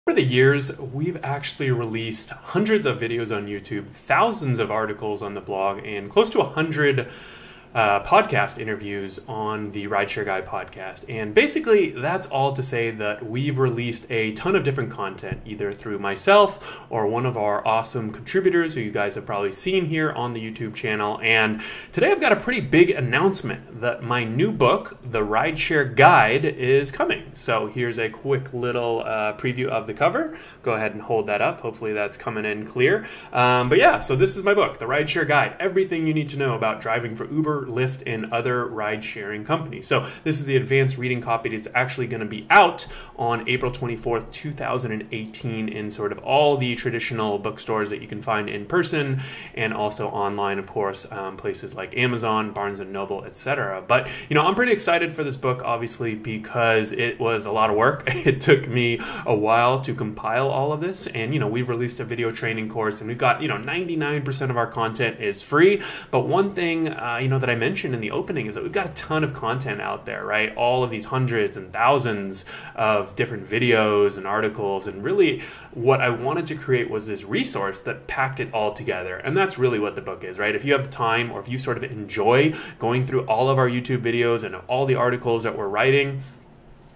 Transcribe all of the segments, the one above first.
Over the years, we've actually released hundreds of videos on YouTube, thousands of articles on the blog, and close to 100 podcast interviews on the Rideshare Guide podcast. And basically, that's all to say that we've released a ton of different content, either through myself or one of our awesome contributors who you guys have probably seen here on the YouTube channel. And today I've got a pretty big announcement that my new book, The Rideshare Guide, is coming. So here's a quick little preview of the cover. Go ahead and hold that up. Hopefully that's coming in clear. But yeah, so this is my book, The Rideshare Guide, everything you need to know about driving for Uber, Lyft, and other ride-sharing companies. So this is the advanced reading copy that's actually going to be out on April 24th, 2018 in sort of all the traditional bookstores that you can find in person and also online, of course, places like Amazon, Barnes & Noble, etc. But, you know, I'm pretty excited for this book, obviously, because it was a lot of work. It took me a while to compile all of this, and, you know, we've released a video training course, and we've got, 99% of our content is free. But one thing, that I mentioned in the opening is that we've got a ton of content out there, right? All of these hundreds and thousands of different videos and articles, and really what I wanted to create was this resource that packed it all together. And that's really what the book is, right? If you have time, or if you sort of enjoy going through all of our YouTube videos and all the articles that we're writing,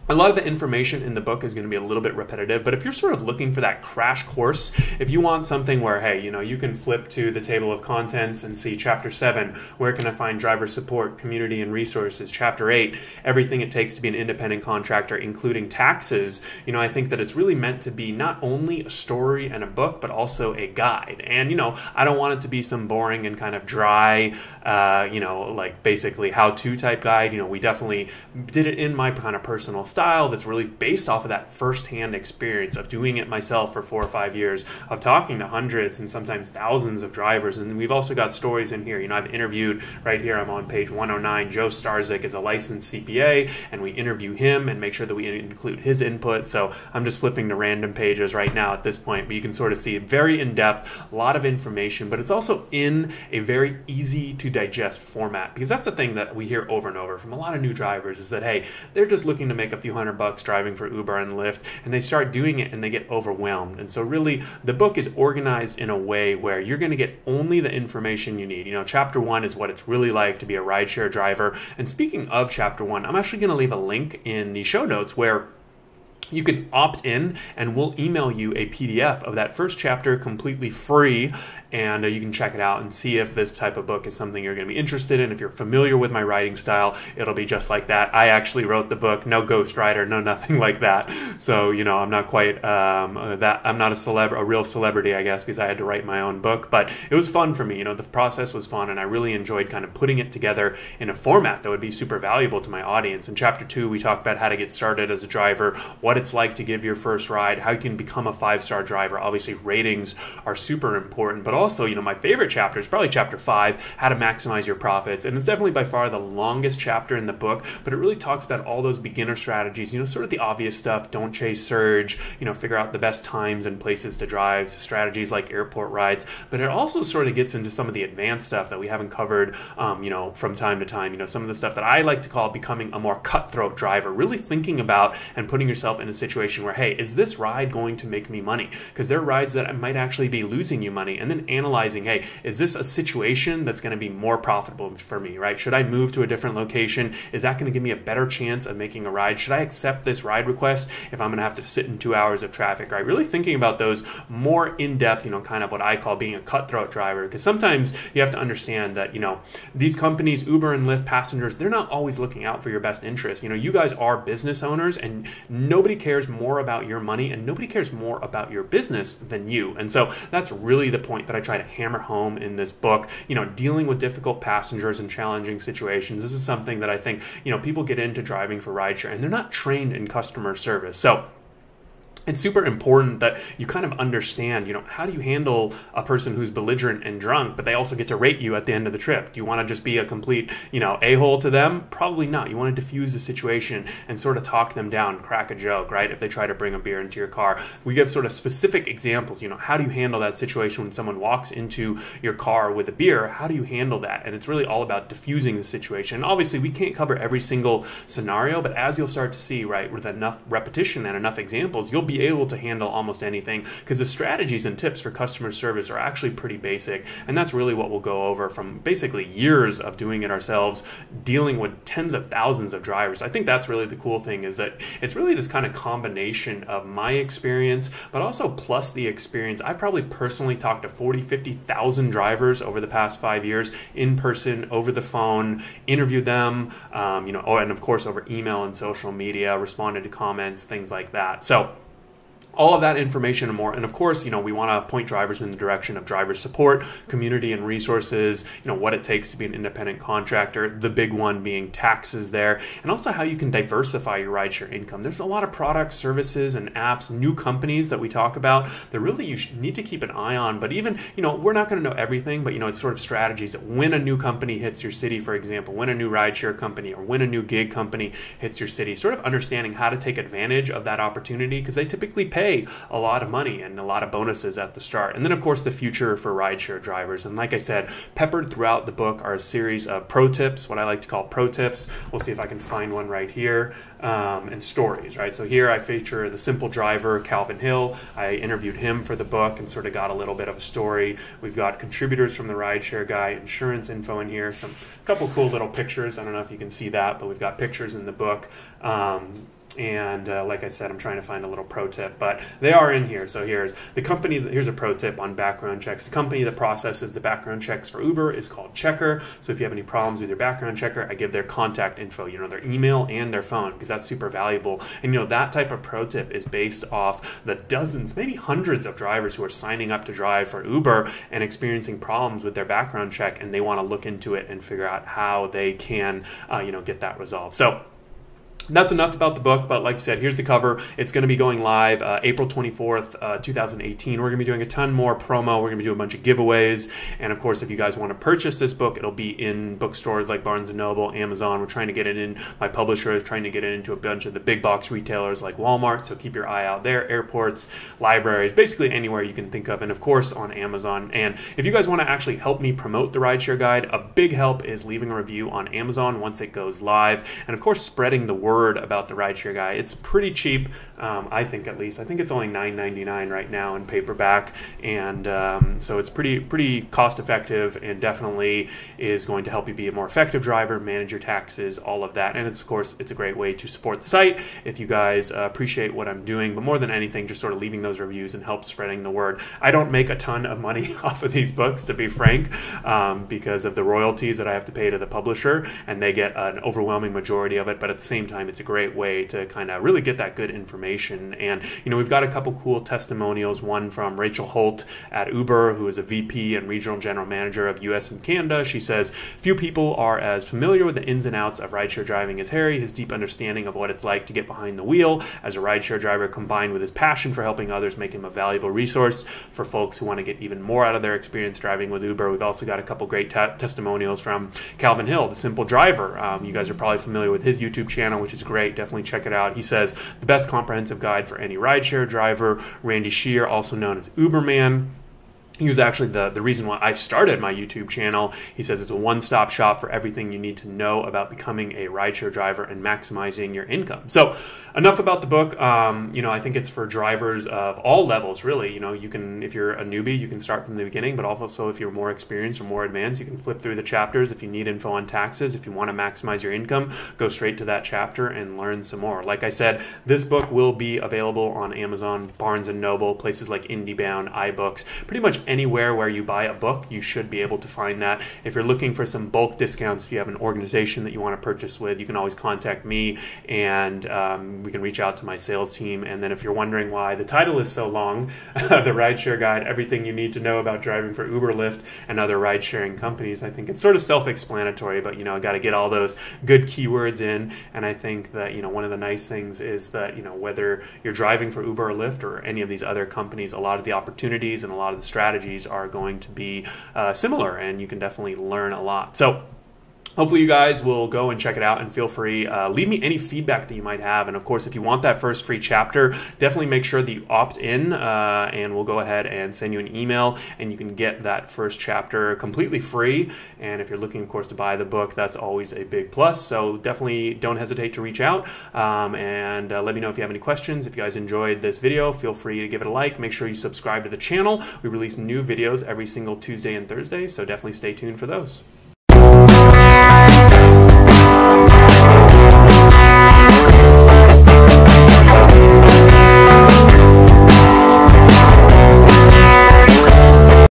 a lot of the information in the book is going to be a little bit repetitive, but if you're sort of looking for that crash course, if you want something where, hey, you can flip to the table of contents and see Chapter 7, where can I find driver support, community, and resources, Chapter 8, everything it takes to be an independent contractor, including taxes, I think that it's really meant to be not only a story and a book, but also a guide. And, I don't want it to be some boring and kind of dry, like basically how-to type guide. We definitely did it in my kind of personal style that's really based off of that first-hand experience of doing it myself for 4 or 5 years, of talking to hundreds and sometimes thousands of drivers. And we've also got stories in here. I've interviewed, right here I'm on page 109, Joe Starzik is a licensed CPA, and we interview him and make sure that we include his input. So I'm just flipping to random pages right now at this point, but you can sort of see very in-depth, a lot of information, but it's also in a very easy to digest format, because that's the thing that we hear over and over from a lot of new drivers is that, hey, they're just looking to make a few $100 driving for Uber and Lyft, and they start doing it and they get overwhelmed. And so really the book is organized in a way where you're going to get only the information you need. Chapter 1 is what it's really like to be a rideshare driver. And speaking of Chapter 1, I'm actually going to leave a link in the show notes where you can opt in, and we'll email you a PDF of that first chapter completely free, and you can check it out and see if this type of book is something you're going to be interested in. If you're familiar with my writing style, it'll be just like that. I actually wrote the book, no ghostwriter, no nothing like that. So, I'm not quite I'm not a real celebrity, I guess, because I had to write my own book, but it was fun for me. The process was fun, and I really enjoyed kind of putting it together in a format that would be super valuable to my audience. In Chapter 2, we talked about how to get started as a driver, what it's like to give your first ride, how you can become a 5-star driver. Obviously, ratings are super important, but also, my favorite chapter is probably Chapter 5, how to maximize your profits. And it's definitely by far the longest chapter in the book, but it really talks about all those beginner strategies, sort of the obvious stuff. Don't chase surge, figure out the best times and places to drive, strategies like airport rides. But it also sort of gets into some of the advanced stuff that we haven't covered, from time to time. Some of the stuff that I like to call becoming a more cutthroat driver, really thinking about and putting yourself in a situation where, hey, is this ride going to make me money? Because there are rides that might actually be losing you money, and then analyzing, hey, is this a situation that's going to be more profitable for me, right? Should I move to a different location? Is that going to give me a better chance of making a ride? Should I accept this ride request if I'm going to have to sit in 2 hours of traffic, right? Really thinking about those more in-depth, kind of what I call being a cutthroat driver, because sometimes you have to understand that, these companies, Uber and Lyft passengers, they're not always looking out for your best interest. You guys are business owners, and nobody cares more about your money, and nobody cares more about your business than you. And so that's really the point that I try to hammer home in this book. Dealing with difficult passengers and challenging situations. This is something that I think, people get into driving for rideshare, and they're not trained in customer service. So it's super important that you kind of understand, how do you handle a person who's belligerent and drunk, but they also get to rate you at the end of the trip? Do you want to just be a complete, a-hole to them? Probably not. You want to diffuse the situation and sort of talk them down, crack a joke, right? If they try to bring a beer into your car. We give sort of specific examples, how do you handle that situation when someone walks into your car with a beer? How do you handle that? And it's really all about diffusing the situation. And obviously, we can't cover every single scenario, but as you'll start to see, right, with enough repetition and enough examples, you'll be be able to handle almost anything, because the strategies and tips for customer service are actually pretty basic, and that's really what we'll go over from basically years of doing it ourselves, dealing with tens of thousands of drivers. I think that's really the cool thing, is that it's really this kind of combination of my experience, but also plus the experience. I've probably personally talked to 40, 50,000 drivers over the past 5 years, in person, over the phone, interviewed them, and of course over email and social media, responded to comments, things like that. So all of that information and more. And of course, we want to point drivers in the direction of driver support, community and resources, what it takes to be an independent contractor, the big one being taxes there, and also how you can diversify your rideshare income. There's a lot of products, services, and apps, new companies that we talk about that really you need to keep an eye on. But even, we're not going to know everything, but, it's sort of strategies. When a new company hits your city, for example, when a new rideshare company or when a new gig company hits your city, sort of understanding how to take advantage of that opportunity, because they typically pay a lot of money and a lot of bonuses at the start. And then of course the future for rideshare drivers. And like I said, peppered throughout the book are a series of pro tips, what I like to call pro tips. We'll see if I can find one right here, and stories, right? So here I feature the simple driver, Calvin Hill. I interviewed him for the book and sort of got a little bit of a story. We've got contributors from the Rideshare Guide, insurance info in here, couple cool little pictures. I don't know if you can see that, but we've got pictures in the book. And like I said, I'm trying to find a little pro tip, but they are in here. So here's a pro tip on background checks. The company that processes the background checks for Uber is called Checker. So if you have any problems with your background checker, I give their contact info, their email and their phone, because that's super valuable. And that type of pro tip is based off the dozens, maybe hundreds of drivers who are signing up to drive for Uber and experiencing problems with their background check, and they want to look into it and figure out how they can, get that resolved. So that's enough about the book, but like I said, here's the cover. It's going to be going live April 24th, 2018. We're going to be doing a ton more promo. We're going to be doing a bunch of giveaways. And of course, if you guys want to purchase this book, it'll be in bookstores like Barnes & Noble, Amazon. We're trying to get it in. My publisher is trying to get it into a bunch of the big box retailers like Walmart, so keep your eye out there. Airports, libraries, basically anywhere you can think of. And of course, on Amazon. And if you guys want to actually help me promote the Rideshare Guide, a big help is leaving a review on Amazon once it goes live. And of course, spreading the word about the Rideshare Guide. It's pretty cheap, I think, at least. I think it's only $9.99 right now in paperback, and so it's pretty cost effective, and definitely is going to help you be a more effective driver, manage your taxes, all of that. And of course, it's a great way to support the site if you guys appreciate what I'm doing, but more than anything, just sort of leaving those reviews and help spreading the word. I don't make a ton of money off of these books, to be frank, because of the royalties that I have to pay to the publisher, and they get an overwhelming majority of it, but at the same time, it's a great way to kind of really get that good information. And we've got a couple cool testimonials, one from Rachel Holt at Uber, who is a VP and regional general manager of US and Canada. She says, few people are as familiar with the ins and outs of rideshare driving as Harry. His deep understanding of what it's like to get behind the wheel as a rideshare driver, combined with his passion for helping others, make him a valuable resource for folks who want to get even more out of their experience driving with Uber. We've also got a couple great testimonials from Calvin Hill, the simple driver. You guys are probably familiar with his YouTube channel, which is great. Definitely check it out. He says, the best comprehensive guide for any rideshare driver. Randy Shear, also known as Uberman. He was actually the reason why I started my YouTube channel. He says it's a one-stop shop for everything you need to know about becoming a rideshare driver and maximizing your income. So enough about the book. I think it's for drivers of all levels, really. You can, if you're a newbie, you can start from the beginning, but also if you're more experienced or more advanced, you can flip through the chapters. If you need info on taxes, if you want to maximize your income, go straight to that chapter and learn some more. Like I said, this book will be available on Amazon, Barnes & Noble, places like IndieBound, iBooks, pretty much anywhere where you buy a book, you should be able to find that. If you're looking for some bulk discounts, if you have an organization that you want to purchase with, you can always contact me, and we can reach out to my sales team. And then if you're wondering why the title is so long, the Rideshare Guide, everything you need to know about driving for Uber, Lyft, and other ride-sharing companies, I think it's sort of self-explanatory, but I got to get all those good keywords in. And I think that one of the nice things is that whether you're driving for Uber or Lyft or any of these other companies, a lot of the opportunities and a lot of the strategies are going to be similar, and you can definitely learn a lot. So hopefully you guys will go and check it out, and feel free, leave me any feedback that you might have. And of course, if you want that first free chapter, definitely make sure that you opt in, and we'll go ahead and send you an email, and you can get that first chapter completely free. And if you're looking, of course, to buy the book, that's always a big plus. So definitely don't hesitate to reach out, and let me know if you have any questions. If you guys enjoyed this video, feel free to give it a like. Make sure you subscribe to the channel. We release new videos every single Tuesday and Thursday, so definitely stay tuned for those.